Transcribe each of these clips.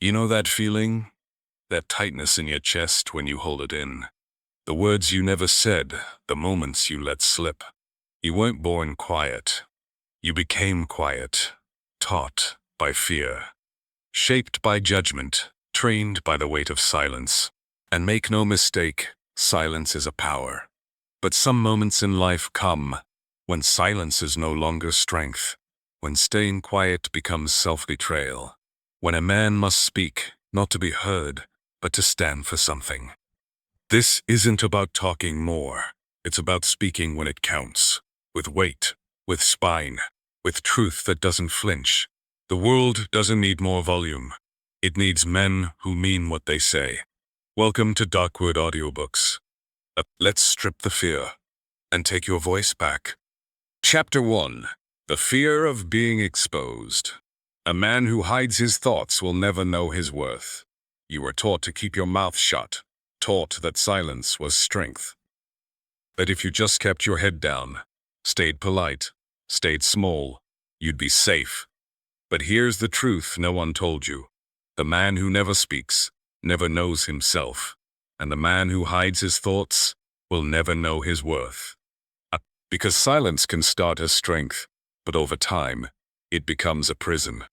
You know that feeling? That tightness in your chest when you hold it in. The words you never said, the moments you let slip. You weren't born quiet. You became quiet, taught by fear, shaped by judgment, trained by the weight of silence. And make no mistake, silence is a power. But some moments in life come when silence is no longer strength, when staying quiet becomes self-betrayal, when a man must speak, not to be heard, but to stand for something. This isn't about talking more. It's about speaking when it counts, with weight, with spine, with truth that doesn't flinch. The world doesn't need more volume. It needs men who mean what they say. Welcome to Darkwood Audiobooks. Let's strip the fear and take your voice back. Chapter 1. The Fear of Being Exposed. A man who hides his thoughts will never know his worth. You were taught to keep your mouth shut, taught that silence was strength. That if you just kept your head down, stayed polite, stayed small, you'd be safe. But here's the truth no one told you. The man who never speaks never knows himself, and the man who hides his thoughts will never know his worth. Because silence can start as strength, but over time, it becomes a prison.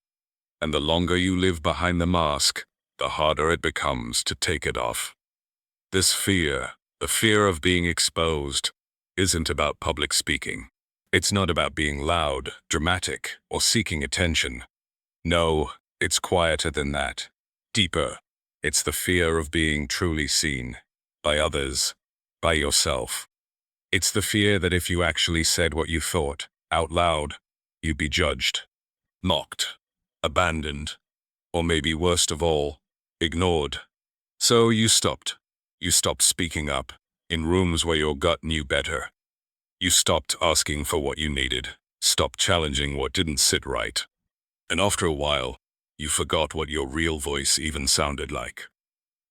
And the longer you live behind the mask, the harder it becomes to take it off. This fear, the fear of being exposed, isn't about public speaking. It's not about being loud, dramatic, or seeking attention. No, it's quieter than that. Deeper. It's the fear of being truly seen. By others. By yourself. It's the fear that if you actually said what you thought, out loud, you'd be judged, mocked, abandoned, or maybe worst of all, ignored. So you stopped. You stopped speaking up, in rooms where your gut knew better. You stopped asking for what you needed, stopped challenging what didn't sit right. And after a while, you forgot what your real voice even sounded like.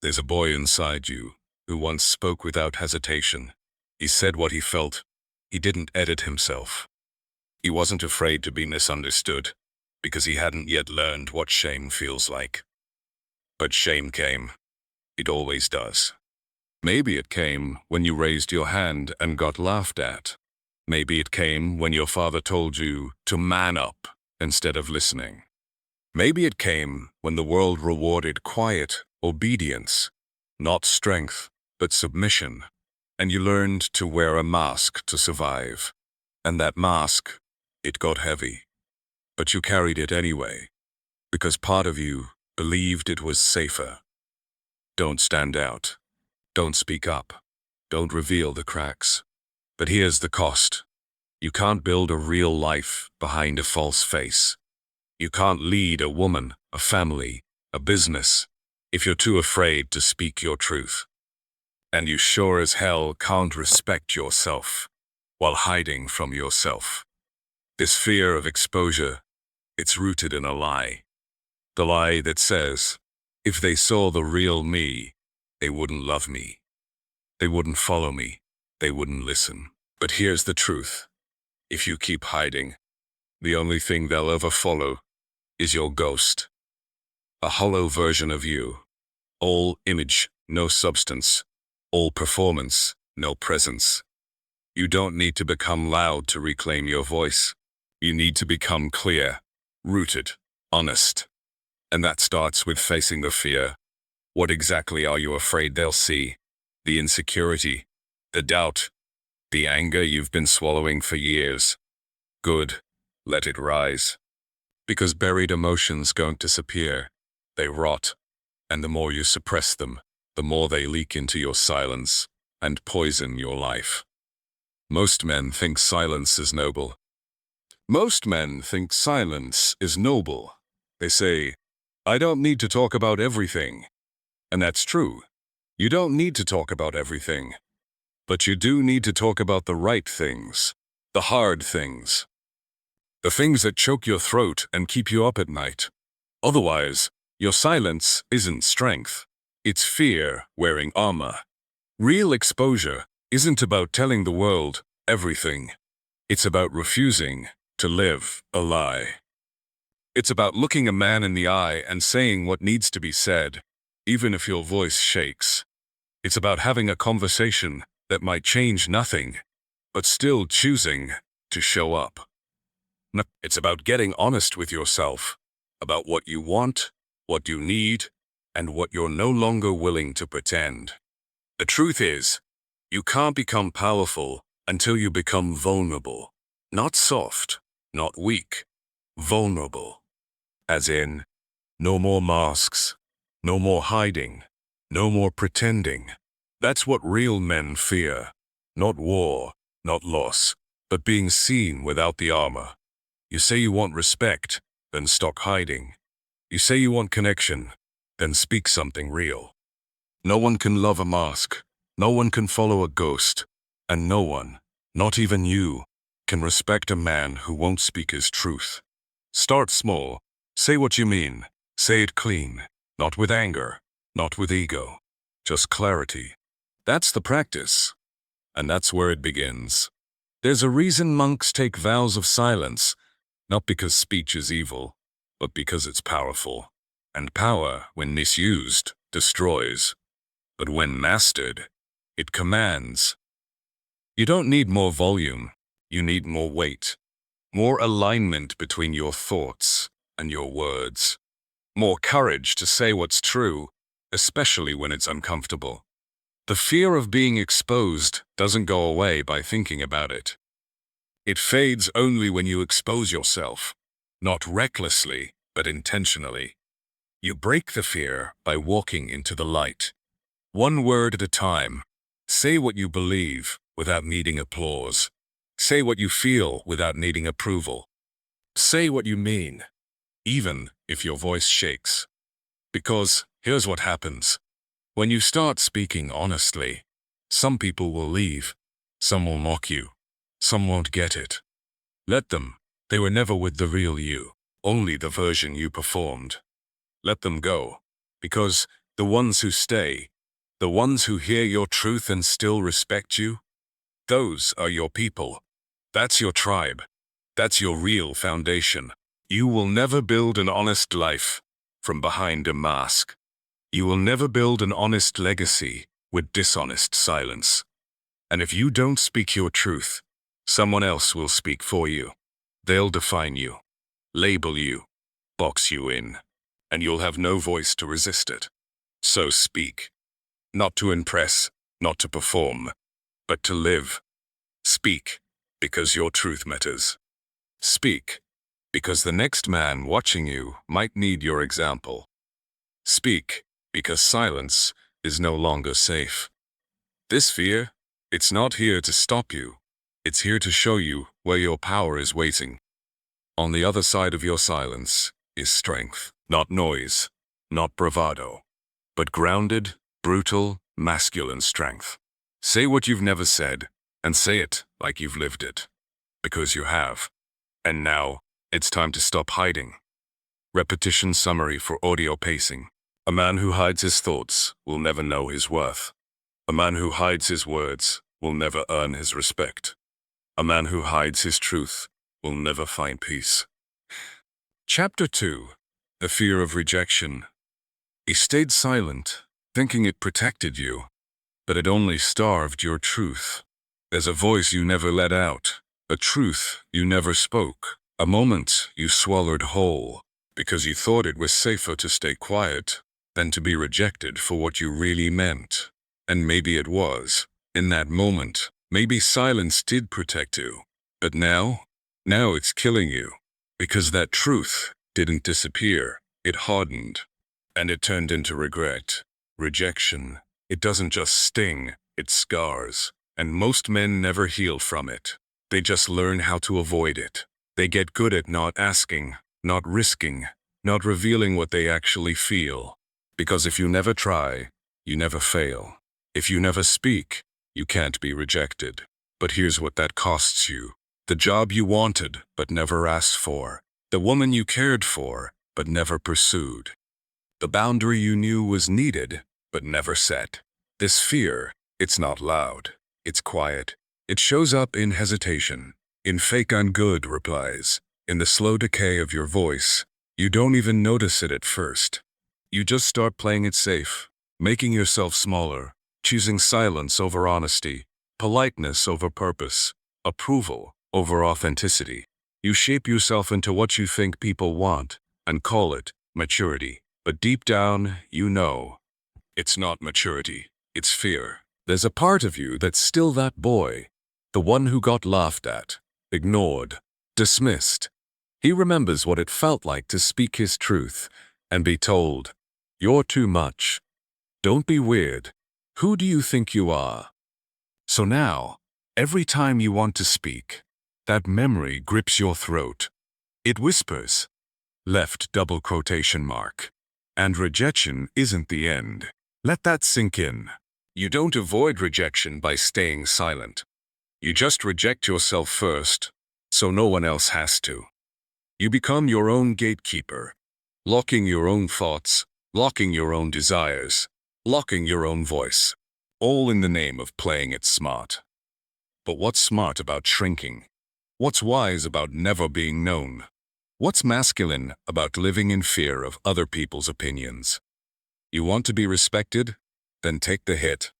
There's a boy inside you who once spoke without hesitation. He said what he felt. He didn't edit himself. He wasn't afraid to be misunderstood, because he hadn't yet learned what shame feels like. But shame came. It always does. Maybe it came when you raised your hand and got laughed at. Maybe it came when your father told you to man up instead of listening. Maybe it came when the world rewarded quiet obedience, not strength, but submission, and you learned to wear a mask to survive. And that mask, it got heavy. But you carried it anyway, because part of you believed it was safer. Don't stand out. Don't speak up. Don't reveal the cracks. But here's the cost. You can't build a real life behind a false face. You can't lead a woman, a family, a business, if you're too afraid to speak your truth. And you sure as hell can't respect yourself while hiding from yourself. This fear of exposure, it's rooted in a lie. The lie that says, if they saw the real me, they wouldn't love me. They wouldn't follow me. They wouldn't listen. But here's the truth. If you keep hiding, the only thing they'll ever follow is your ghost. A hollow version of you. All image, no substance. All performance, no presence. You don't need to become loud to reclaim your voice. You need to become clear, rooted, honest. And that starts with facing the fear. What exactly are you afraid they'll see? The insecurity, the doubt, the anger you've been swallowing for years. Good, let it rise. Because buried emotions don't disappear, they rot. And the more you suppress them, the more they leak into your silence and poison your life. Most men think silence is noble. Most men think silence is noble. They say, I don't need to talk about everything. And that's true. You don't need to talk about everything. But you do need to talk about the right things, the hard things. The things that choke your throat and keep you up at night. Otherwise, your silence isn't strength. It's fear wearing armor. Real exposure isn't about telling the world everything. It's about refusing to live a lie. It's about looking a man in the eye and saying what needs to be said, even if your voice shakes. It's about having a conversation that might change nothing, but still choosing to show up. It's about getting honest with yourself, about what you want, what you need, and what you're no longer willing to pretend. The truth is, you can't become powerful until you become vulnerable. Not soft, not weak, vulnerable. As in, no more masks, no more hiding, no more pretending. That's what real men fear. Not war, not loss, but being seen without the armor. You say you want respect, then stop hiding. You say you want connection, then speak something real. No one can love a mask, no one can follow a ghost, and no one, not even you, can respect a man who won't speak his truth. Start small, say what you mean, say it clean, not with anger, not with ego, just clarity. That's the practice, and that's where it begins. There's a reason monks take vows of silence, not because speech is evil, but because it's powerful. And power, when misused, destroys. But when mastered, it commands. You don't need more volume, you need more weight, more alignment between your thoughts and your words, more courage to say what's true, especially when it's uncomfortable. The fear of being exposed doesn't go away by thinking about it. It fades only when you expose yourself, not recklessly, but intentionally. You break the fear by walking into the light. One word at a time. Say what you believe without needing applause. Say what you feel without needing approval. Say what you mean, even if your voice shakes. Because here's what happens. When you start speaking honestly, some people will leave, some will mock you, some won't get it. Let them. They were never with the real you, only the version you performed. Let them go, because the ones who stay, the ones who hear your truth and still respect you, those are your people. That's your tribe. That's your real foundation. You will never build an honest life from behind a mask. You will never build an honest legacy with dishonest silence. And if you don't speak your truth, someone else will speak for you. They'll define you, label you, box you in, and you'll have no voice to resist it. So speak. Not to impress, not to perform, but to live. Speak, because your truth matters. Speak, because the next man watching you might need your example. Speak, because silence is no longer safe. This fear, it's not here to stop you. It's here to show you where your power is waiting. On the other side of your silence is strength, not noise, not bravado, but grounded, brutal, masculine strength. Say what you've never said, and say it like you've lived it. Because you have. And now, it's time to stop hiding. Repetition summary for audio pacing. A man who hides his thoughts will never know his worth. A man who hides his words will never earn his respect. A man who hides his truth will never find peace. Chapter 2. The Fear of Rejection. He stayed silent, thinking it protected you, but it only starved your truth. There's a voice you never let out, a truth you never spoke, a moment you swallowed whole, because you thought it was safer to stay quiet than to be rejected for what you really meant. And maybe it was. In that moment, maybe silence did protect you. But now it's killing you. Because that truth didn't disappear, it hardened. And it turned into regret. Rejection. It doesn't just sting, it scars. And most men never heal from it. They just learn how to avoid it. They get good at not asking, not risking, not revealing what they actually feel. Because if you never try, you never fail. If you never speak, you can't be rejected. But here's what that costs you. The job you wanted but never asked for. The woman you cared for but never pursued. The boundary you knew was needed but never set. This fear, it's not loud. It's quiet. It shows up in hesitation, in fake I'm good replies, in the slow decay of your voice, You don't even notice it at first. You just start playing it safe, making yourself smaller, choosing silence over honesty, politeness over purpose, approval over authenticity. You shape yourself into what you think people want and call it maturity. But deep down, you know, it's not maturity, it's fear. There's a part of you that's still that boy, the one who got laughed at, ignored, dismissed. He remembers what it felt like to speak his truth and be told, "You're too much. Don't be weird. Who do you think you are?" So now, every time you want to speak, that memory grips your throat. It whispers, left double quotation mark. And rejection isn't the end. Let that sink in. You don't avoid rejection by staying silent. You just reject yourself first, so no one else has to. You become your own gatekeeper, locking your own thoughts, locking your own desires, locking your own voice, all in the name of playing it smart. But what's smart about shrinking? What's wise about never being known? What's masculine about living in fear of other people's opinions? You want to be respected? Then take the hit.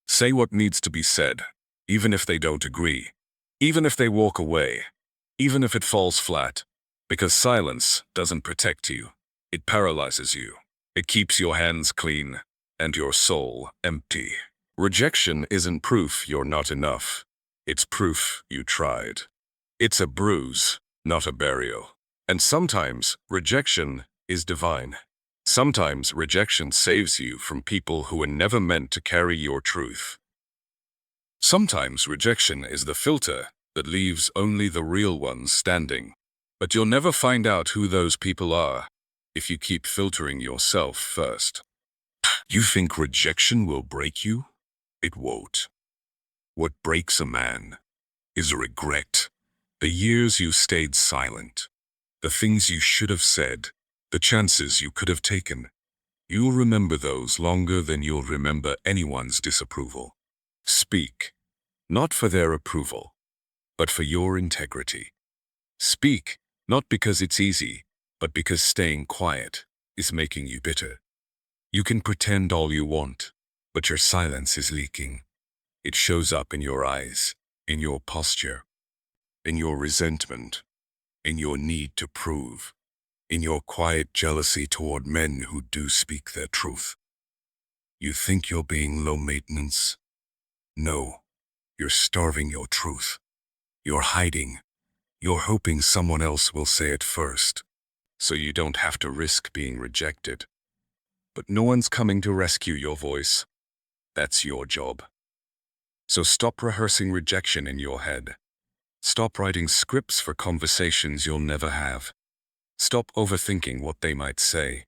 Say what needs to be said, even if they don't agree, even if they walk away, even if it falls flat. Because silence doesn't protect you. It paralyzes you. It keeps your hands clean and your soul empty. Rejection isn't proof you're not enough. It's proof you tried. It's a bruise, not a burial. And sometimes rejection is divine. Sometimes rejection saves you from people who were never meant to carry your truth. Sometimes rejection is the filter that leaves only the real ones standing. But you'll never find out who those people are if you keep filtering yourself first. You think rejection will break you? It won't. What breaks a man is regret. The years you stayed silent, the things you should have said, the chances you could have taken. You'll remember those longer than you'll remember anyone's disapproval. Speak, not for their approval, but for your integrity. Speak, not because it's easy, but because staying quiet is making you bitter. You can pretend all you want, but your silence is leaking. It shows up in your eyes, in your posture, in your resentment, in your need to prove, in your quiet jealousy toward men who do speak their truth. You think you're being low maintenance? No, you're starving your truth. You're hiding. You're hoping someone else will say it first, so you don't have to risk being rejected. But no one's coming to rescue your voice. That's your job. So stop rehearsing rejection in your head. Stop writing scripts for conversations you'll never have. Stop overthinking what they might say.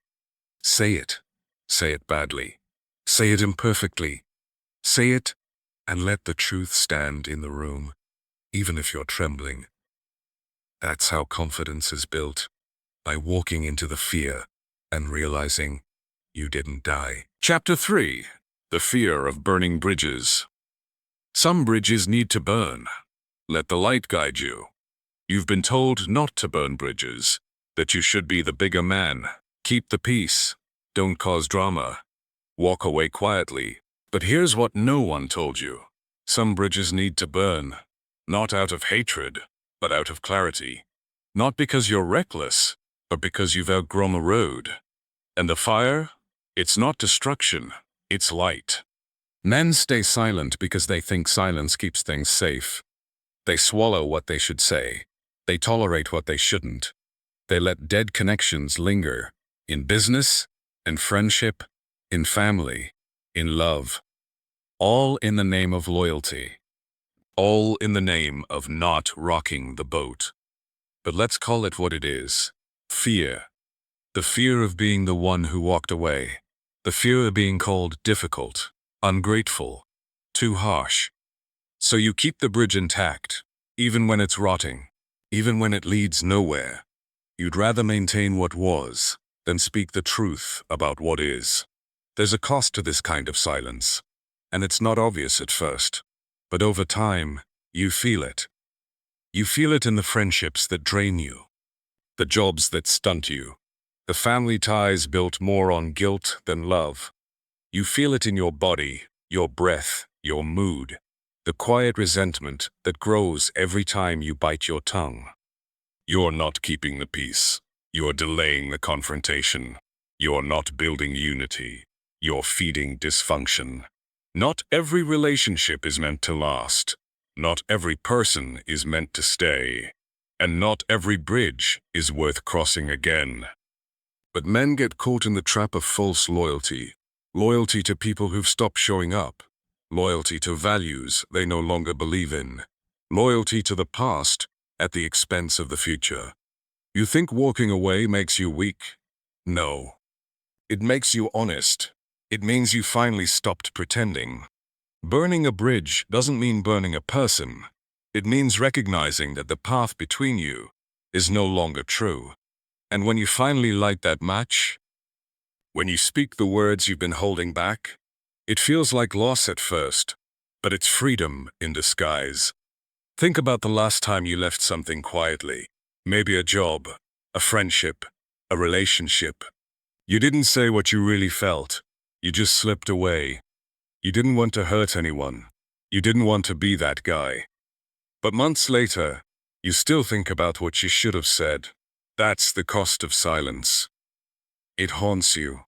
Say it. Say it badly. Say it imperfectly. Say it, and let the truth stand in the room, even if you're trembling. That's how confidence is built, by walking into the fear and realizing you didn't die. Chapter 3. The Fear of Burning Bridges. Some bridges need to burn. Let the light guide you. You've been told not to burn bridges, that you should be the bigger man. Keep the peace. Don't cause drama. Walk away quietly. But here's what no one told you. Some bridges need to burn, not out of hatred, but out of clarity. Not because you're reckless, but because you've outgrown the road. And the fire? It's not destruction, it's light. Men stay silent because they think silence keeps things safe. They swallow what they should say. They tolerate what they shouldn't. They let dead connections linger, in business, in friendship, in family, in love. All in the name of loyalty. All in the name of not rocking the boat. But let's call it what it is. Fear. The fear of being the one who walked away. The fear of being called difficult, ungrateful, too harsh. So you keep the bridge intact, even when it's rotting, even when it leads nowhere. You'd rather maintain what was than speak the truth about what is. There's a cost to this kind of silence, and it's not obvious at first. But over time, you feel it. You feel it in the friendships that drain you, the jobs that stunt you, The family ties built more on guilt than love. You feel it in your body, your breath, your mood. The quiet resentment that grows every time you bite your tongue. You're not keeping the peace. You're delaying the confrontation. You're not building unity. You're feeding dysfunction. Not every relationship is meant to last. Not every person is meant to stay. And not every bridge is worth crossing again. But men get caught in the trap of false loyalty. Loyalty to people who've stopped showing up. Loyalty to values they no longer believe in. Loyalty to the past at the expense of the future. You think walking away makes you weak? No. It makes you honest. It means you finally stopped pretending. Burning a bridge doesn't mean burning a person. It means recognizing that the path between you is no longer true. And when you finally light that match, when you speak the words you've been holding back, it feels like loss at first, but it's freedom in disguise. Think about the last time you left something quietly. Maybe a job, a friendship, a relationship. You didn't say what you really felt. You just slipped away. You didn't want to hurt anyone. You didn't want to be that guy. But months later, you still think about what you should have said. That's the cost of silence. It haunts you.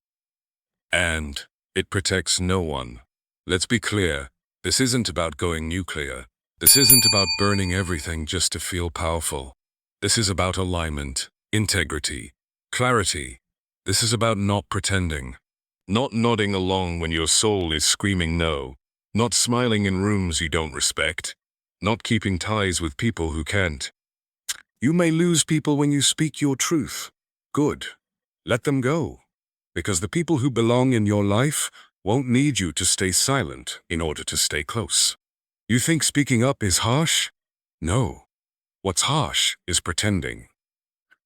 And it protects no one. Let's be clear, this isn't about going nuclear. This isn't about burning everything just to feel powerful. This is about alignment, integrity, clarity. This is about not pretending. Not nodding along when your soul is screaming no. Not smiling in rooms you don't respect. Not keeping ties with people who can't. You may lose people when you speak your truth. Good. Let them go. Because the people who belong in your life won't need you to stay silent in order to stay close. You think speaking up is harsh? No. What's harsh is pretending.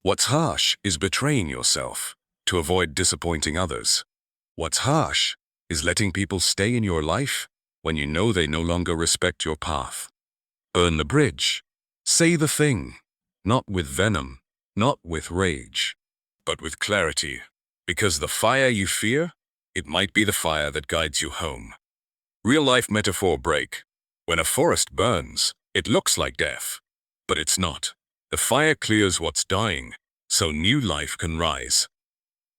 What's harsh is betraying yourself to avoid disappointing others. What's harsh is letting people stay in your life when you know they no longer respect your path. Burn the bridge. Say the thing. Not with venom, not with rage, but with clarity. Because the fire you fear, it might be the fire that guides you home. Real-life metaphor break. When a forest burns, it looks like death. But it's not. The fire clears what's dying, so new life can rise.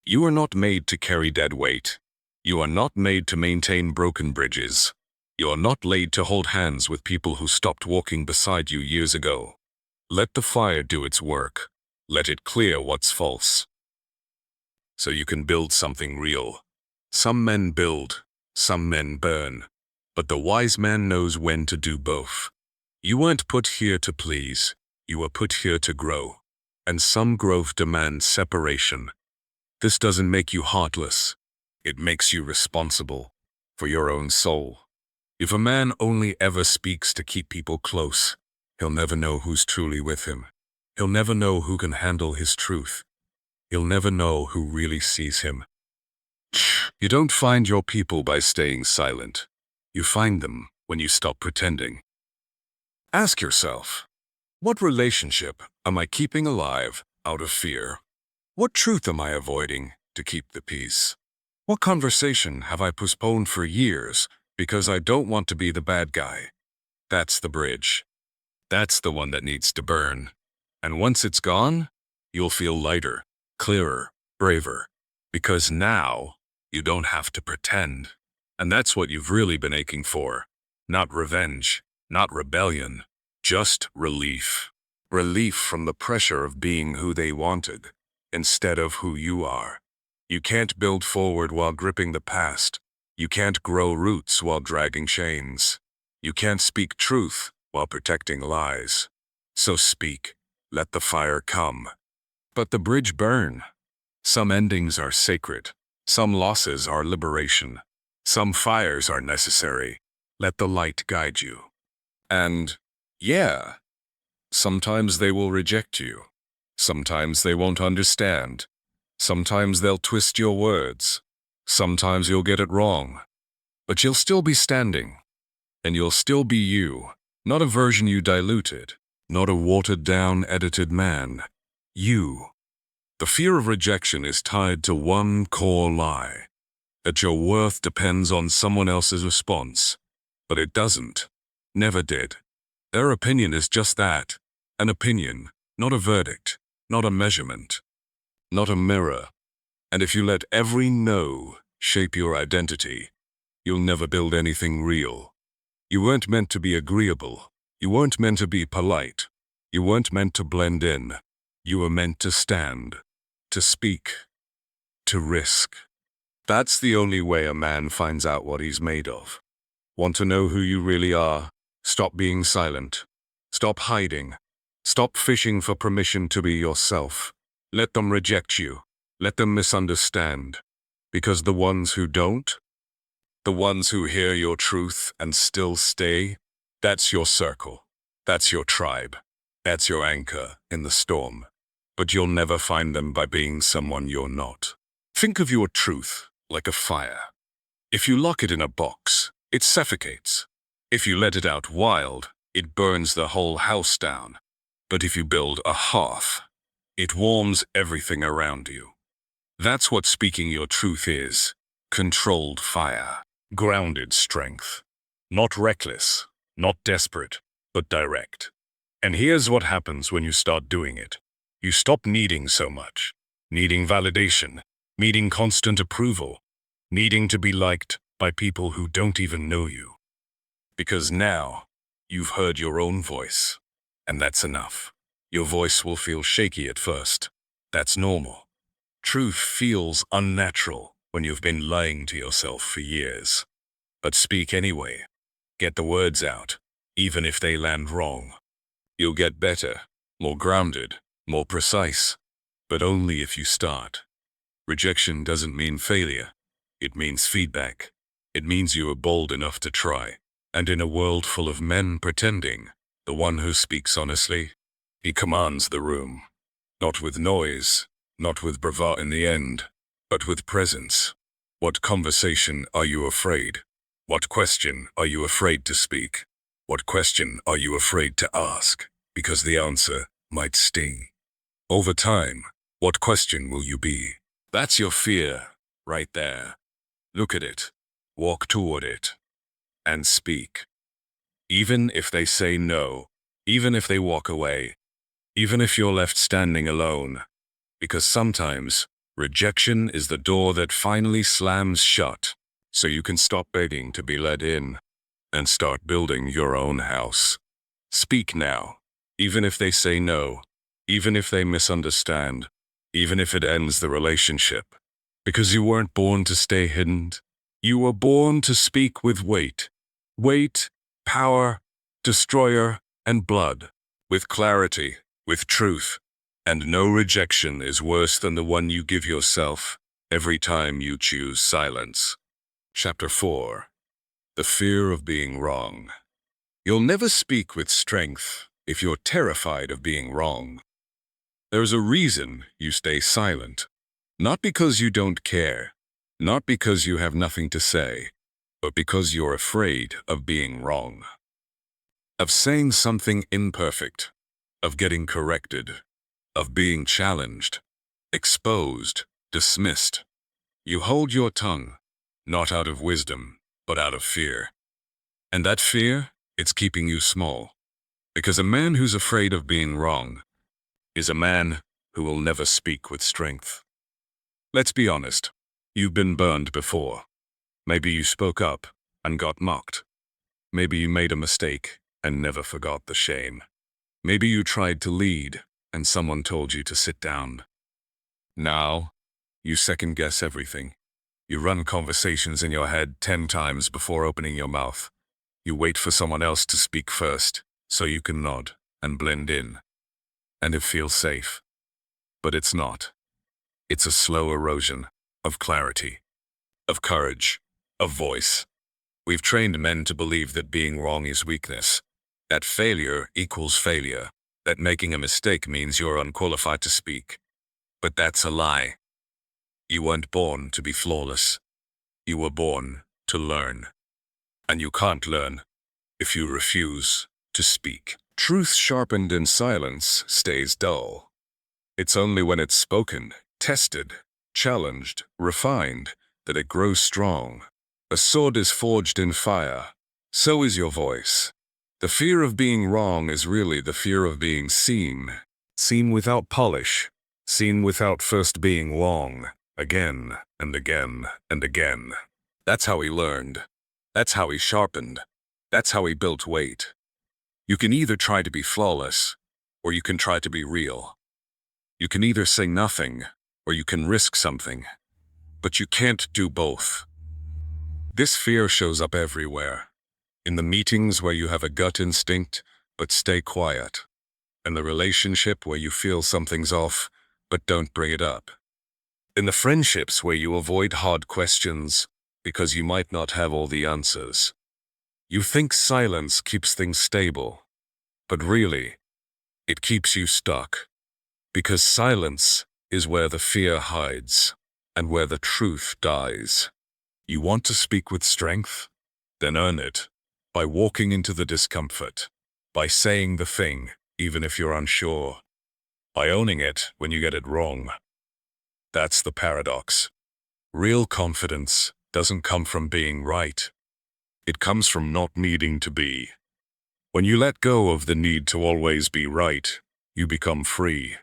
You are not made to carry dead weight. You are not made to maintain broken bridges. You are not laid to hold hands with people who stopped walking beside you years ago. Let the fire do its work. Let it clear what's false. So you can build something real. Some men build, some men burn. But the wise man knows when to do both. You weren't put here to please. You were put here to grow. And some growth demands separation. This doesn't make you heartless. It makes you responsible for your own soul. If a man only ever speaks to keep people close, he'll never know who's truly with him. He'll never know who can handle his truth. He'll never know who really sees him. You don't find your people by staying silent. You find them when you stop pretending. Ask yourself, what relationship am I keeping alive out of fear? What truth am I avoiding to keep the peace? What conversation have I postponed for years because I don't want to be the bad guy? That's the bridge. That's the one that needs to burn. And once it's gone, you'll feel lighter, clearer, braver. Because now, you don't have to pretend. And that's what you've really been aching for. Not revenge, not rebellion, just relief. Relief from the pressure of being who they wanted, instead of who you are. You can't build forward while gripping the past. You can't grow roots while dragging chains. You can't speak truth while protecting lies. So speak, let the fire come. But the bridge burn. Some endings are sacred. Some losses are liberation. Some fires are necessary. Let the light guide you. And, yeah, sometimes they will reject you. Sometimes they won't understand. Sometimes they'll twist your words. Sometimes you'll get it wrong. But you'll still be standing. And you'll still be you. Not a version you diluted. Not a watered-down, edited man. You. The fear of rejection is tied to one core lie, that your worth depends on someone else's response. But it doesn't. Never did. Their opinion is just that, an opinion, not a verdict, not a measurement, not a mirror. And if you let every no shape your identity, you'll never build anything real. You weren't meant to be agreeable. You weren't meant to be polite. You weren't meant to blend in. You were meant to stand, to speak, to risk. That's the only way a man finds out what he's made of. Want to know who you really are? Stop being silent. Stop hiding. Stop fishing for permission to be yourself. Let them reject you. Let them misunderstand. Because the ones who don't, the ones who hear your truth and still stay, that's your circle. That's your tribe. That's your anchor in the storm. But you'll never find them by being someone you're not. Think of your truth like a fire. If you lock it in a box, it suffocates. If you let it out wild, it burns the whole house down. But if you build a hearth, it warms everything around you. That's what speaking your truth is. Controlled fire. Grounded strength. Not reckless, not desperate, but direct. And here's what happens when you start doing it. You stop needing so much. Needing validation. Needing constant approval. Needing to be liked by people who don't even know you. Because now, you've heard your own voice. And that's enough. Your voice will feel shaky at first. That's normal. Truth feels unnatural when you've been lying to yourself for years. But speak anyway. Get the words out, even if they land wrong. You'll get better, more grounded, more precise. But only if you start. Rejection doesn't mean failure. It means feedback. It means you are bold enough to try. And in a world full of men pretending, the one who speaks honestly, he commands the room. Not with noise, not with bravado in the end, but with presence. What conversation are you afraid? What question are you afraid to speak? What question are you afraid to ask? Because the answer might sting. Over time, what question will you be? That's your fear, right there. Look at it, walk toward it, and speak. Even if they say no, even if they walk away, even if you're left standing alone. Because sometimes, rejection is the door that finally slams shut, so you can stop begging to be let in, and start building your own house. Speak now, even if they say no, even if they misunderstand, even if it ends the relationship. Because you weren't born to stay hidden. You were born to speak with weight. Weight, power, destroyer, and blood. With clarity, with truth. And no rejection is worse than the one you give yourself every time you choose silence. Chapter 4. The Fear of Being Wrong. You'll never speak with strength if you're terrified of being wrong. There's a reason you stay silent. Not because you don't care, not because you have nothing to say, but because you're afraid of being wrong. Of saying something imperfect, of getting corrected, of being challenged, exposed, dismissed. You hold your tongue, not out of wisdom, but out of fear. And that fear, it's keeping you small. Because a man who's afraid of being wrong is a man who will never speak with strength. Let's be honest, you've been burned before. Maybe you spoke up and got mocked. Maybe you made a mistake and never forgot the shame. Maybe you tried to lead and someone told you to sit down. Now, you second-guess everything. You run conversations in your head 10 times before opening your mouth. You wait for someone else to speak first, so you can nod and blend in. And it feels safe. But it's not. It's a slow erosion of clarity, of courage, of voice. We've trained men to believe that being wrong is weakness, that failure equals failure, that making a mistake means you're unqualified to speak. But that's a lie. You weren't born to be flawless. You were born to learn. And you can't learn if you refuse to speak. Truth sharpened in silence stays dull. It's only when it's spoken, tested, challenged, refined, that it grows strong. A sword is forged in fire. So is your voice. The fear of being wrong is really the fear of being seen. Seen without polish. Seen without first being wrong. Again and again and again. That's how he learned. That's how he sharpened. That's how he built weight. You can either try to be flawless, or you can try to be real. You can either say nothing, or you can risk something. But you can't do both. This fear shows up everywhere. In the meetings where you have a gut instinct, but stay quiet. In the relationship where you feel something's off, but don't bring it up. In the friendships where you avoid hard questions, because you might not have all the answers. You think silence keeps things stable, but really, it keeps you stuck. Because silence is where the fear hides, and where the truth dies. You want to speak with strength? Then earn it, by walking into the discomfort, by saying the thing, even if you're unsure, by owning it when you get it wrong. That's the paradox. Real confidence doesn't come from being right. It comes from not needing to be. When you let go of the need to always be right, you become free.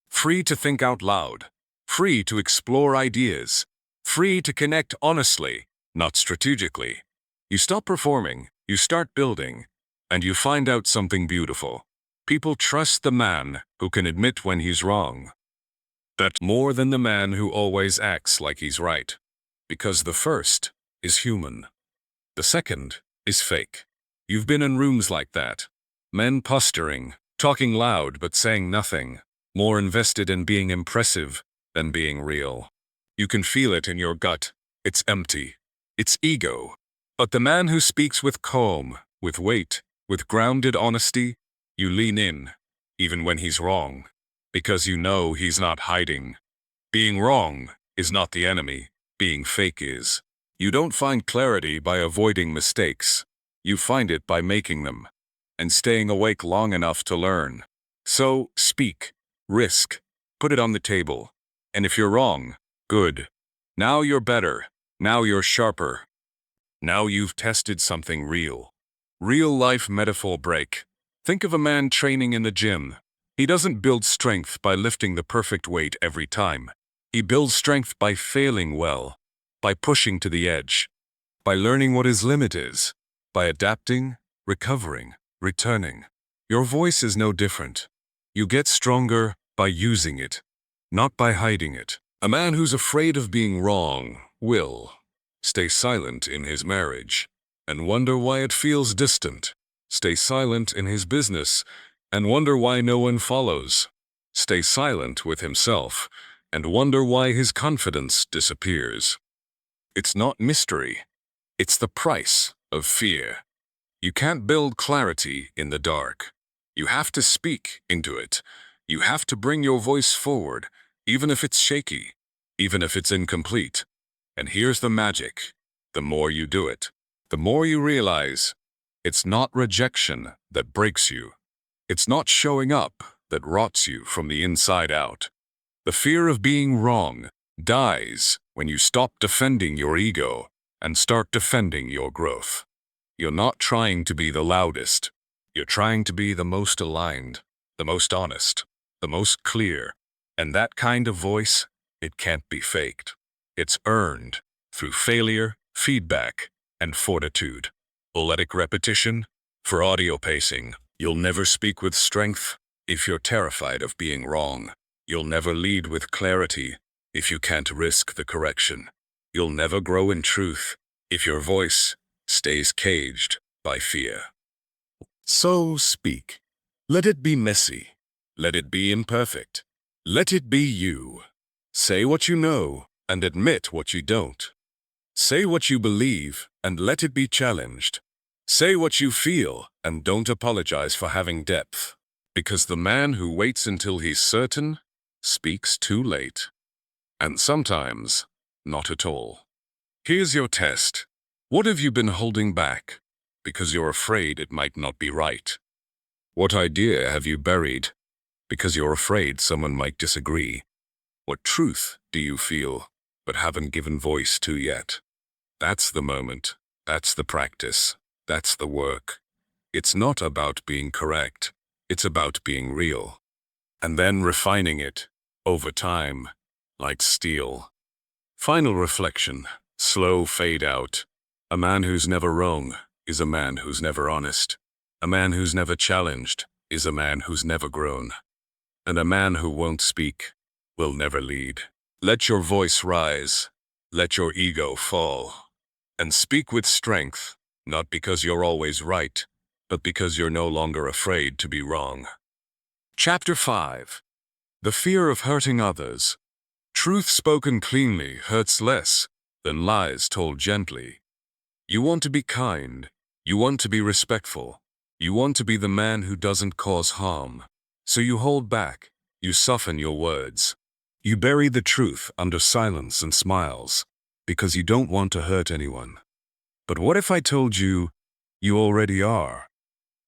Free to think out loud. Free to explore ideas. Free to connect honestly, not strategically. You stop performing, you start building, and you find out something beautiful. People trust the man who can admit when he's wrong. That's more than the man who always acts like he's right. Because the first is human. The second is fake. You've been in rooms like that. Men posturing, talking loud but saying nothing, more invested in being impressive than being real. You can feel it in your gut. It's empty. It's ego. But the man who speaks with calm, with weight, with grounded honesty, you lean in, even when he's wrong. Because you know he's not hiding. Being wrong is not the enemy. Being fake is. You don't find clarity by avoiding mistakes. You find it by making them, and staying awake long enough to learn. So, speak, risk, put it on the table. And if you're wrong, good. Now you're better. Now you're sharper. Now you've tested something real. Real life metaphor break. Think of a man training in the gym. He doesn't build strength by lifting the perfect weight every time. He builds strength by failing well, by pushing to the edge, by learning what his limit is, by adapting, recovering, returning. Your voice is no different. You get stronger by using it, not by hiding it. A man who's afraid of being wrong will stay silent in his marriage and wonder why it feels distant. Stay silent in his business and wonder why no one follows. Stay silent with himself and wonder why his confidence disappears. It's not mystery. It's the price of fear. You can't build clarity in the dark. You have to speak into it. You have to bring your voice forward, even if it's shaky, even if it's incomplete. And here's the magic. The more you do it, the more you realize it's not rejection that breaks you. It's not showing up that rots you from the inside out. The fear of being wrong dies when you stop defending your ego and start defending your growth. You're not trying to be the loudest. You're trying to be the most aligned, the most honest, the most clear. And that kind of voice, it can't be faked. It's earned through failure, feedback, and fortitude. Poetic repetition for audio pacing. You'll never speak with strength if you're terrified of being wrong. You'll never lead with clarity if you can't risk the correction. You'll never grow in truth if your voice stays caged by fear. So speak. Let it be messy. Let it be imperfect. Let it be you. Say what you know and admit what you don't. Say what you believe and let it be challenged. Say what you feel and don't apologize for having depth. Because the man who waits until he's certain speaks too late. And sometimes, not at all. Here's your test. What have you been holding back because you're afraid it might not be right? What idea have you buried because you're afraid someone might disagree. What truth do you feel, but haven't given voice to yet? That's the moment. That's the practice. That's the work. It's not about being correct. It's about being real. And then refining it, over time, like steel. Final reflection. Slow fade out. A man who's never wrong is a man who's never honest. A man who's never challenged is a man who's never grown. And a man who won't speak will never lead. Let your voice rise. Let your ego fall. And speak with strength, not because you're always right, but because you're no longer afraid to be wrong. Chapter 5. The fear of hurting others. Truth spoken cleanly hurts less than lies told gently. You want to be kind. You want to be respectful. You want to be the man who doesn't cause harm. So you hold back. You soften your words. You bury the truth under silence and smiles, because you don't want to hurt anyone. But what if I told you, you already are?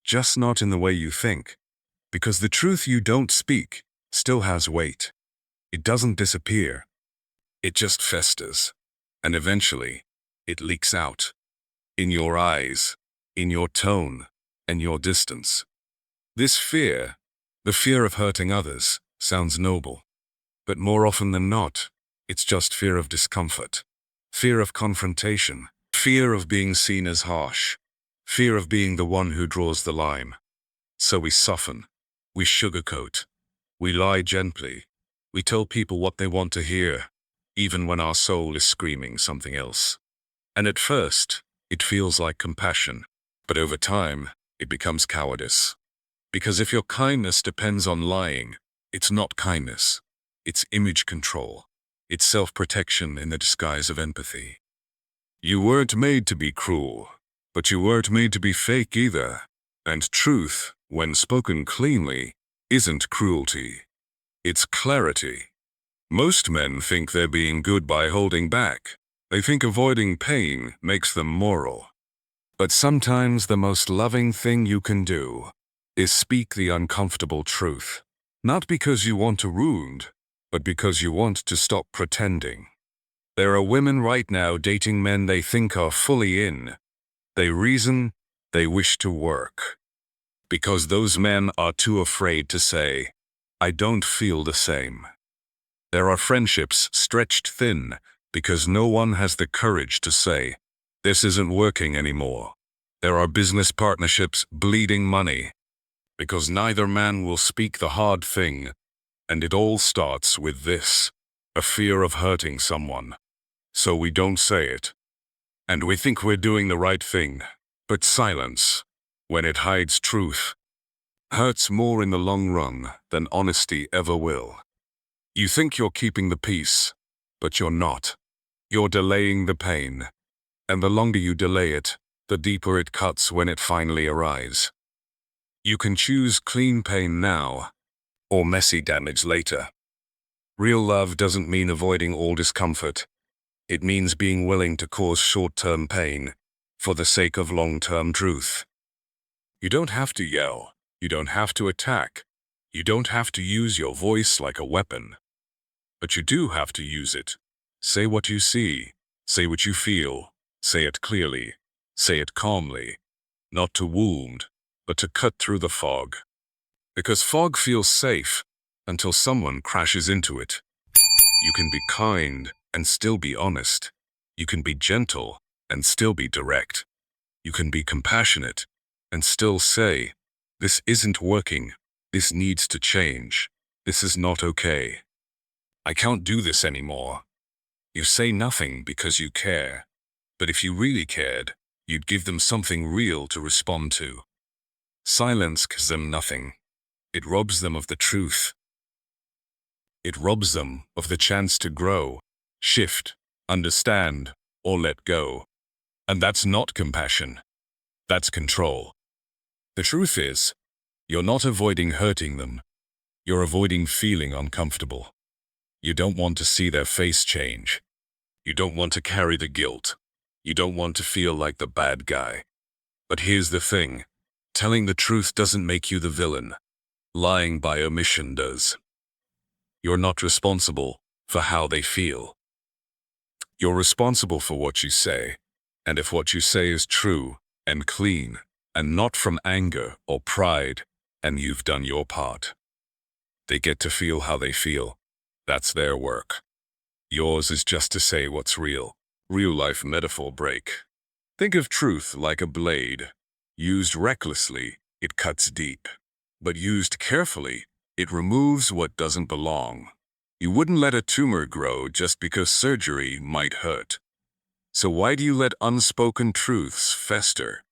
Just not in the way you think. Because the truth you don't speak still has weight. It doesn't disappear. It just festers. And eventually, it leaks out. In your eyes, in your tone, and your distance. This fear, the fear of hurting others, sounds noble. But more often than not, it's just fear of discomfort. Fear of confrontation. Fear of being seen as harsh. Fear of being the one who draws the line. So we soften. We sugarcoat. We lie gently. We tell people what they want to hear, even when our soul is screaming something else. And at first, it feels like compassion. But over time, it becomes cowardice. Because if your kindness depends on lying, it's not kindness. It's image control. It's self-protection in the disguise of empathy. You weren't made to be cruel, but you weren't made to be fake either. And truth, when spoken cleanly, isn't cruelty. It's clarity. Most men think they're being good by holding back. They think avoiding pain makes them moral. But sometimes the most loving thing you can do is speak the uncomfortable truth. Not because you want to wound, but because you want to stop pretending. There are women right now dating men they think are fully in. They reason, they wish to work. Because those men are too afraid to say, I don't feel the same. There are friendships stretched thin because no one has the courage to say, this isn't working anymore. There are business partnerships bleeding money because neither man will speak the hard thing. And it all starts with this, a fear of hurting someone. So we don't say it. And we think we're doing the right thing. But silence, when it hides truth, hurts more in the long run than honesty ever will. You think you're keeping the peace, but you're not. You're delaying the pain. And the longer you delay it, the deeper it cuts when it finally arrives. You can choose clean pain now, or messy damage later. Real love doesn't mean avoiding all discomfort. It means being willing to cause short-term pain for the sake of long-term truth. You don't have to yell. You don't have to attack. You don't have to use your voice like a weapon. But you do have to use it. Say what you see. Say what you feel. Say it clearly. Say it calmly. Not to wound, but to cut through the fog. Because fog feels safe until someone crashes into it. You can be kind and still be honest. You can be gentle and still be direct. You can be compassionate and still say, this isn't working. This needs to change. This is not okay. I can't do this anymore. You say nothing because you care. But if you really cared, you'd give them something real to respond to. Silence gives them nothing. It robs them of the truth. It robs them of the chance to grow, shift, understand, or let go. And that's not compassion. That's control. The truth is, you're not avoiding hurting them. You're avoiding feeling uncomfortable. You don't want to see their face change. You don't want to carry the guilt. You don't want to feel like the bad guy. But here's the thing. Telling the truth doesn't make you the villain. Lying by omission does. You're not responsible for how they feel. You're responsible for what you say, and if what you say is true and clean, and not from anger or pride, and you've done your part. They get to feel how they feel. That's their work. Yours is just to say what's real. Real-life metaphor break. Think of truth like a blade. Used recklessly, it cuts deep. But used carefully, it removes what doesn't belong. You wouldn't let a tumor grow just because surgery might hurt. So why do you let unspoken truths fester?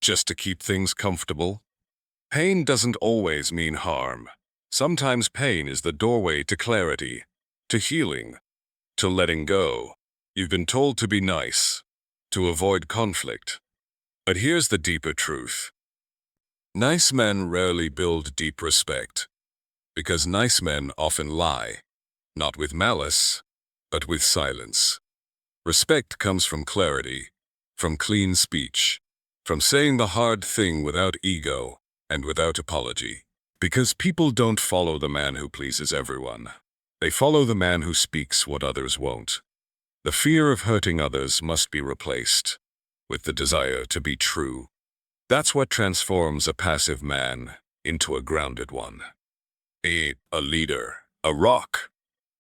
Just to keep things comfortable? Pain doesn't always mean harm. Sometimes pain is the doorway to clarity, to healing, to letting go. You've been told to be nice, to avoid conflict. But here's the deeper truth. Nice men rarely build deep respect, because nice men often lie, not with malice, but with silence. Respect comes from clarity, from clean speech, from saying the hard thing without ego and without apology. Because people don't follow the man who pleases everyone. They follow the man who speaks what others won't. The fear of hurting others must be replaced with the desire to be true. That's what transforms a passive man into a grounded one. A leader, a rock.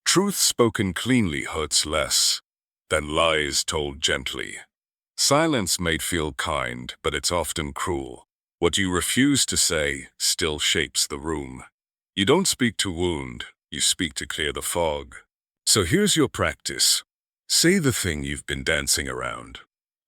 Truth spoken cleanly hurts less than lies told gently. Silence may feel kind, but it's often cruel. What you refuse to say still shapes the room. You don't speak to wound, you speak to clear the fog. So here's your practice. Say the thing you've been dancing around.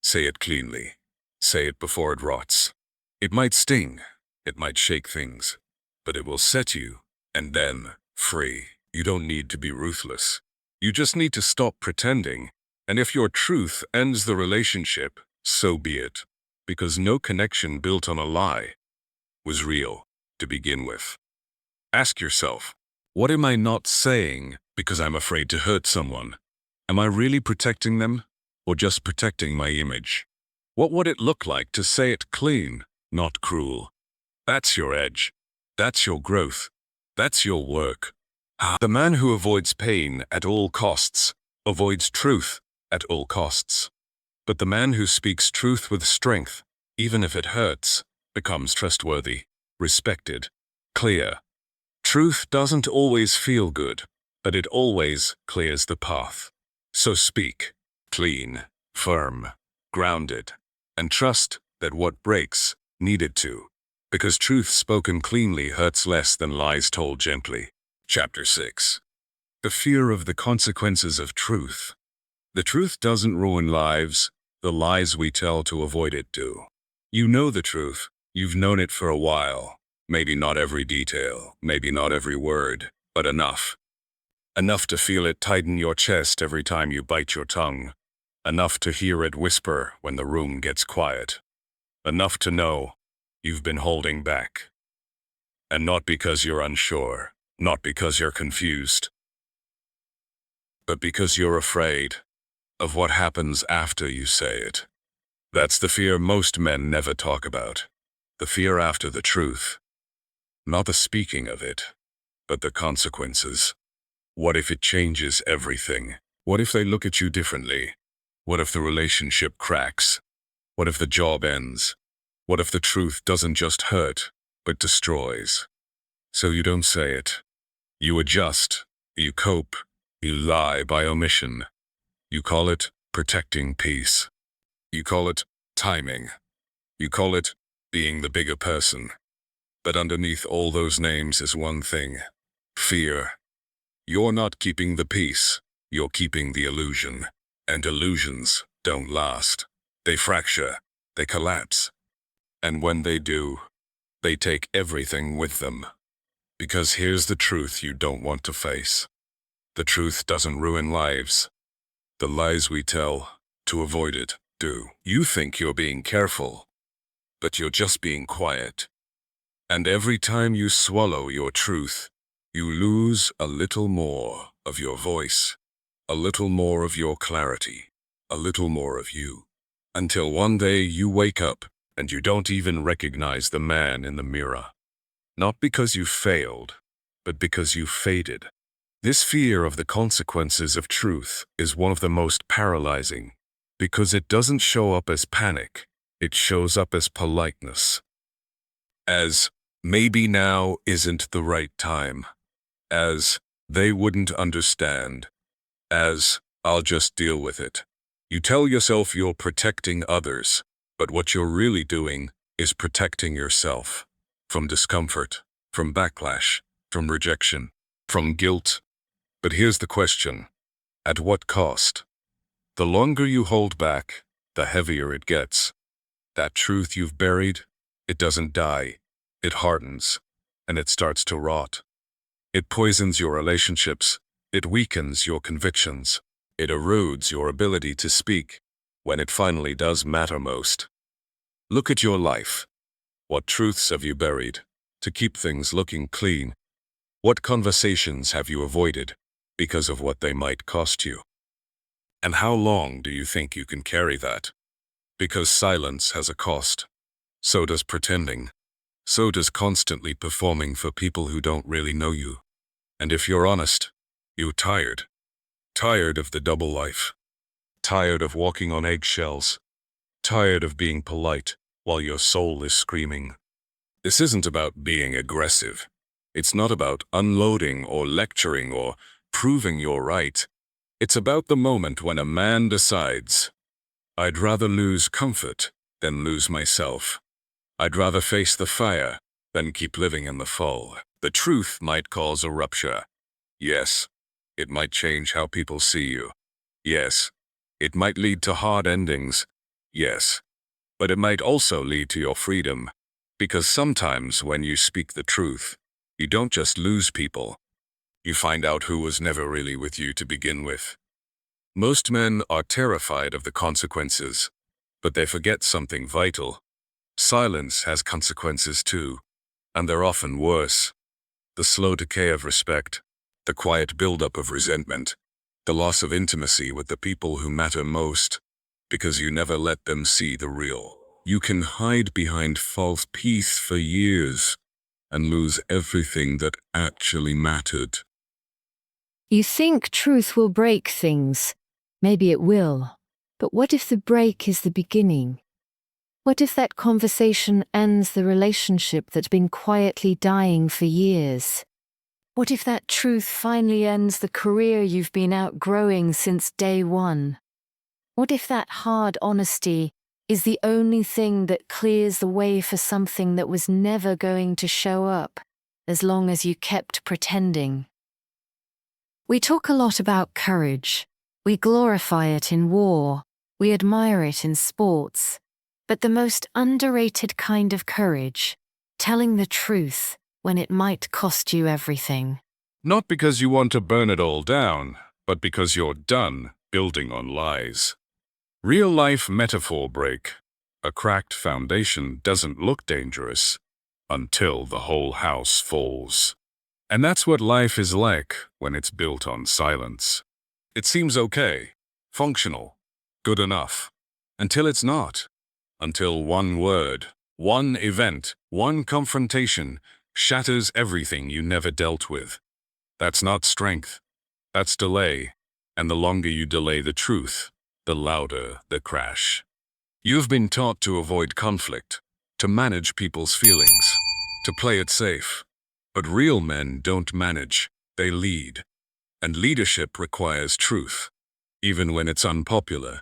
Say it cleanly. Say it before it rots. It might sting, it might shake things, but it will set you, and then, free. You don't need to be ruthless. You just need to stop pretending, and if your truth ends the relationship, so be it, because no connection built on a lie was real to begin with. Ask yourself, what am I not saying because I'm afraid to hurt someone? Am I really protecting them, or just protecting my image? What would it look like to say it clean, not cruel? That's your edge. That's your growth. That's your work. The man who avoids pain at all costs avoids truth at all costs. But the man who speaks truth with strength, even if it hurts, becomes trustworthy, respected, clear. Truth doesn't always feel good, but it always clears the path. So speak, clean, firm, grounded, and trust that what breaks needed to, because truth spoken cleanly hurts less than lies told gently. Chapter 6. The fear of the consequences of truth. The truth doesn't ruin lives, the lies we tell to avoid it do. You know the truth, you've known it for a while. Maybe not every detail, maybe not every word, but enough. Enough to feel it tighten your chest every time you bite your tongue. Enough to hear it whisper when the room gets quiet. Enough to know you've been holding back. And not because you're unsure, not because you're confused, but because you're afraid of what happens after you say it. That's the fear most men never talk about. The fear after the truth. Not the speaking of it, but the consequences. What if it changes everything? What if they look at you differently? What if the relationship cracks? What if the job ends? What if the truth doesn't just hurt, but destroys? So you don't say it. You adjust, you cope, you lie by omission. You call it protecting peace. You call it timing. You call it being the bigger person. But underneath all those names is one thing: fear. You're not keeping the peace, you're keeping the illusion. And illusions don't last. They fracture, they collapse. And when they do, they take everything with them. Because here's the truth you don't want to face. The truth doesn't ruin lives. The lies we tell to avoid it do. You think you're being careful, but you're just being quiet. And every time you swallow your truth, you lose a little more of your voice, a little more of your clarity, a little more of you. Until one day you wake up and you don't even recognize the man in the mirror. Not because you failed, but because you faded. This fear of the consequences of truth is one of the most paralyzing, because it doesn't show up as panic, it shows up as politeness. As, maybe now isn't the right time. As, they wouldn't understand. As, I'll just deal with it. You tell yourself you're protecting others, but what you're really doing is protecting yourself. From discomfort, from backlash, from rejection, from guilt. But here's the question. At what cost? The longer you hold back, the heavier it gets. That truth you've buried, it doesn't die. It hardens, and it starts to rot. It poisons your relationships. It weakens your convictions. It erodes your ability to speak when it finally does matter most. Look at your life. What truths have you buried to keep things looking clean? What conversations have you avoided because of what they might cost you? And how long do you think you can carry that? Because silence has a cost. So does pretending. So does constantly performing for people who don't really know you. And if you're honest, you're tired. Tired of the double life. Tired of walking on eggshells. Tired of being polite while your soul is screaming. This isn't about being aggressive. It's not about unloading or lecturing or proving you're right. It's about the moment when a man decides, I'd rather lose comfort than lose myself. I'd rather face the fire than keep living in the fall. The truth might cause a rupture. Yes, it might change how people see you. Yes, it might lead to hard endings. Yes, but it might also lead to your freedom. Because sometimes when you speak the truth, you don't just lose people. You find out who was never really with you to begin with. Most men are terrified of the consequences, but they forget something vital. Silence has consequences too, and they're often worse. The slow decay of respect, the quiet buildup of resentment, the loss of intimacy with the people who matter most, because you never let them see the real. You can hide behind false peace for years and lose everything that actually mattered. You think truth will break things. Maybe it will. But what if the break is the beginning? What if that conversation ends the relationship that's been quietly dying for years? What if that truth finally ends the career you've been outgrowing since day one? What if that hard honesty is the only thing that clears the way for something that was never going to show up, as long as you kept pretending? We talk a lot about courage. We glorify it in war. We admire it in sports. But the most underrated kind of courage, telling the truth when it might cost you everything. Not because you want to burn it all down, but because you're done building on lies. Real-life metaphor break. A cracked foundation doesn't look dangerous until the whole house falls. And that's what life is like when it's built on silence. It seems okay, functional, good enough, until it's not. Until one word, one event, one confrontation shatters everything you never dealt with. That's not strength. That's delay. And the longer you delay the truth, the louder the crash. You've been taught to avoid conflict, to manage people's feelings, to play it safe. But real men don't manage, they lead. And leadership requires truth, even when it's unpopular,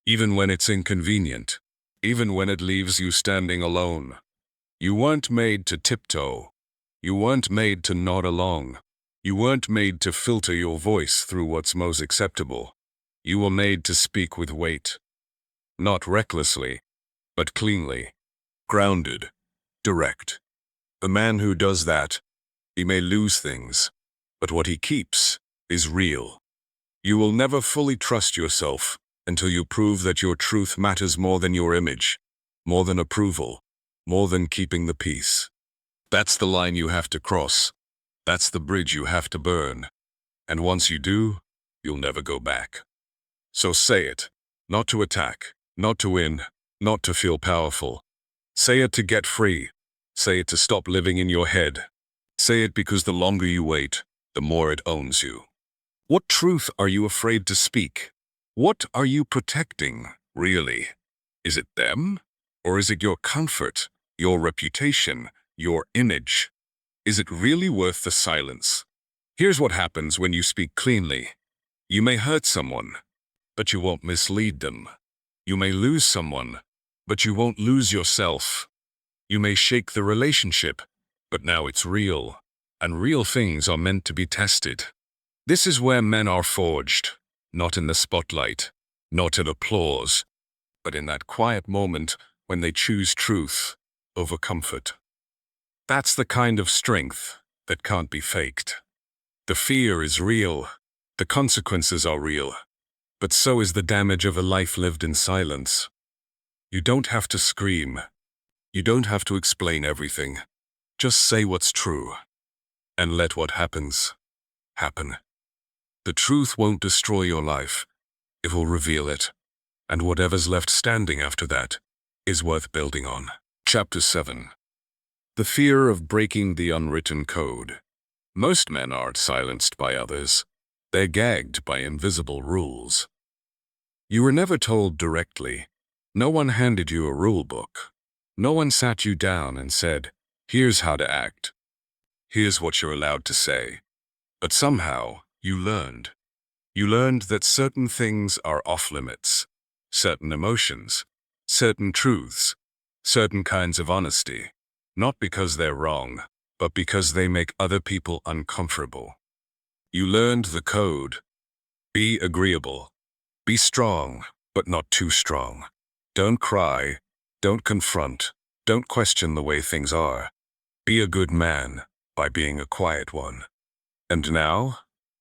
even when it's inconvenient, even when it leaves you standing alone. You weren't made to tiptoe. You weren't made to nod along. You weren't made to filter your voice through what's most acceptable. You were made to speak with weight. Not recklessly, but cleanly. Grounded. Direct. The man who does that, he may lose things, but what he keeps is real. You will never fully trust yourself until you prove that your truth matters more than your image, more than approval, more than keeping the peace. That's the line you have to cross. That's the bridge you have to burn. And once you do, you'll never go back. So say it, not to attack, not to win, not to feel powerful. Say it to get free. Say it to stop living in your head. Say it because the longer you wait, the more it owns you. What truth are you afraid to speak? What are you protecting, really? Is it them? Or is it your comfort, your reputation, your image? Is it really worth the silence? Here's what happens when you speak cleanly. You may hurt someone, but you won't mislead them. You may lose someone, but you won't lose yourself. You may shake the relationship, but now it's real, and real things are meant to be tested. This is where men are forged, not in the spotlight, not in applause, but in that quiet moment when they choose truth over comfort. That's the kind of strength that can't be faked. The fear is real, the consequences are real, but so is the damage of a life lived in silence. You don't have to scream. You don't have to explain everything. Just say what's true, and let what happens, happen. The truth won't destroy your life. It will reveal it, and whatever's left standing after that is worth building on. Chapter 7. The fear of breaking the unwritten code. Most men aren't silenced by others. They're gagged by invisible rules. You were never told directly. No one handed you a rule book. No one sat you down and said, "Here's how to act. Here's what you're allowed to say." But somehow, you learned. You learned that certain things are off-limits, certain emotions, certain truths, certain kinds of honesty, not because they're wrong, but because they make other people uncomfortable. You learned the code. Be agreeable. Be strong, but not too strong. Don't cry. Don't confront. Don't question the way things are. Be a good man by being a quiet one. And now,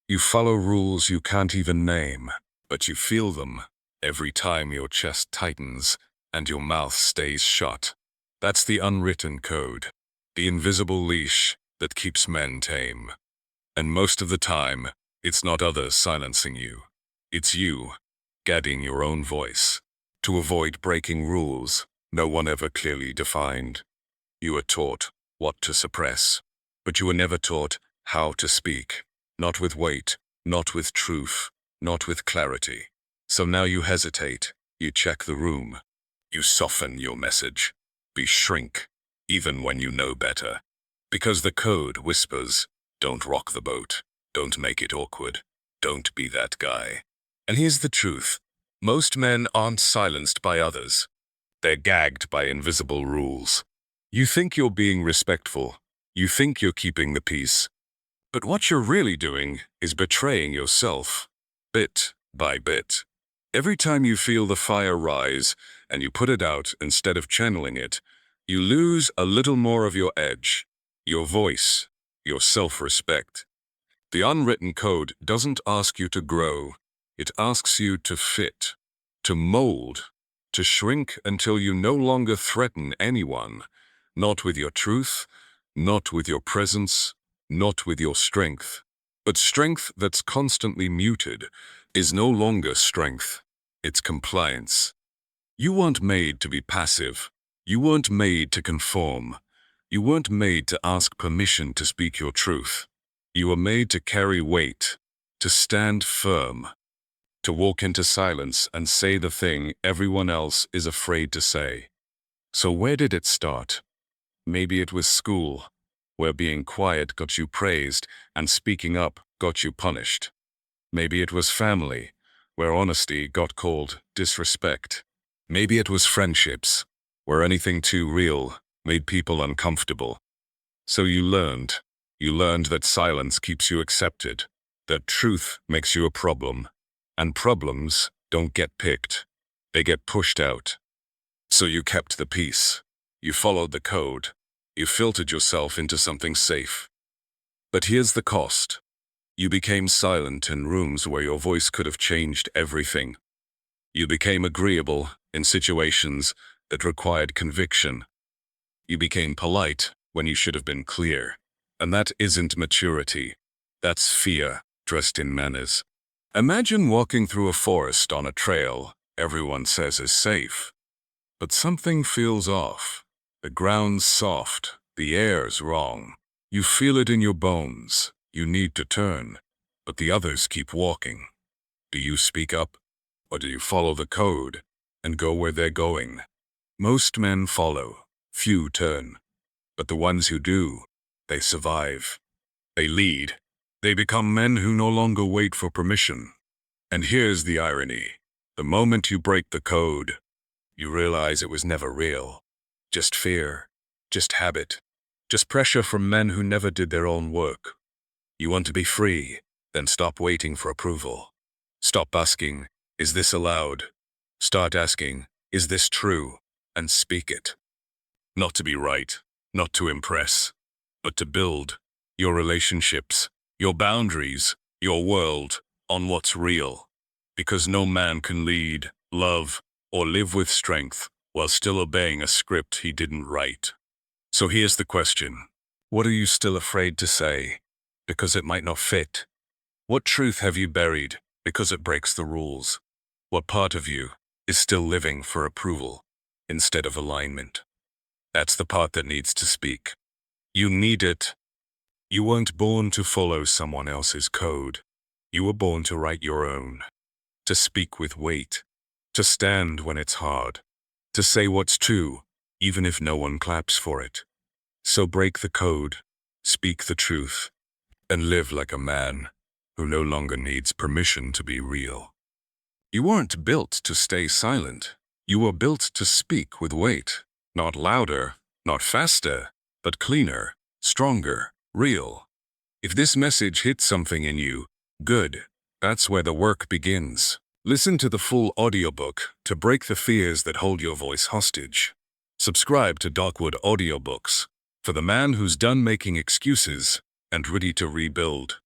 you follow rules you can't even name, but you feel them every time your chest tightens and your mouth stays shut. That's the unwritten code, the invisible leash that keeps men tame. And most of the time, it's not others silencing you. It's you, guarding your own voice. To avoid breaking rules no one ever clearly defined. You were taught what to suppress, but you were never taught how to speak. Not with weight, not with truth, not with clarity. So now you hesitate, you check the room, you soften your message, you shrink, even when you know better. Because the code whispers, don't rock the boat, don't make it awkward, don't be that guy. And here's the truth, most men aren't silenced by others. They're gagged by invisible rules. You think you're being respectful, you think you're keeping the peace. But what you're really doing is betraying yourself, bit by bit. Every time you feel the fire rise and you put it out instead of channeling it, you lose a little more of your edge, your voice, your self-respect. The unwritten code doesn't ask you to grow, it asks you to fit, to mold, to shrink until you no longer threaten anyone, not with your truth, not with your presence, not with your strength. But strength that's constantly muted is no longer strength, it's compliance. You weren't made to be passive. You weren't made to conform. You weren't made to ask permission to speak your truth. You were made to carry weight, to stand firm, to walk into silence and say the thing everyone else is afraid to say. So where did it start? Maybe it was school, where being quiet got you praised and speaking up got you punished. Maybe it was family, where honesty got called disrespect. Maybe it was friendships, where anything too real made people uncomfortable. So you learned that silence keeps you accepted, that truth makes you a problem, and problems don't get picked, they get pushed out. So you kept the peace, you followed the code, you filtered yourself into something safe. But here's the cost. You became silent in rooms where your voice could have changed everything. You became agreeable in situations that required conviction. You became polite when you should have been clear. And that isn't maturity. That's fear dressed in manners. Imagine walking through a forest on a trail everyone says is safe. But something feels off. The ground's soft, The air's wrong. You feel it in your bones. You need to turn, but the others keep walking. Do you speak up, or do you follow the code and go where they're going? Most men follow, few turn. But the ones who do, they survive. They lead. They become men who no longer wait for permission. And here's the irony. The moment you break the code, you realize it was never real. Just fear, just habit, just pressure from men who never did their own work. You want to be free, then stop waiting for approval. Stop asking, is this allowed? Start asking, is this true? And speak it. Not to be right, not to impress, but to build your relationships, your boundaries, your world on what's real. Because no man can lead, love, or live with strength while still obeying a script he didn't write. So here's the question. What are you still afraid to say? Because it might not fit. What truth have you buried because it breaks the rules? What part of you is still living for approval instead of alignment? That's the part that needs to speak. You need it. You weren't born to follow someone else's code. You were born to write your own. To speak with weight. To stand when it's hard. To say what's true, even if no one claps for it. So break the code, speak the truth, and live like a man who no longer needs permission to be real. You weren't built to stay silent. You were built to speak with weight. Not louder, not faster, but cleaner, stronger, real. If this message hits something in you, good. That's where the work begins. Listen to the full audiobook to break the fears that hold your voice hostage. Subscribe to Darkwood Audiobooks for the man who's done making excuses and ready to rebuild.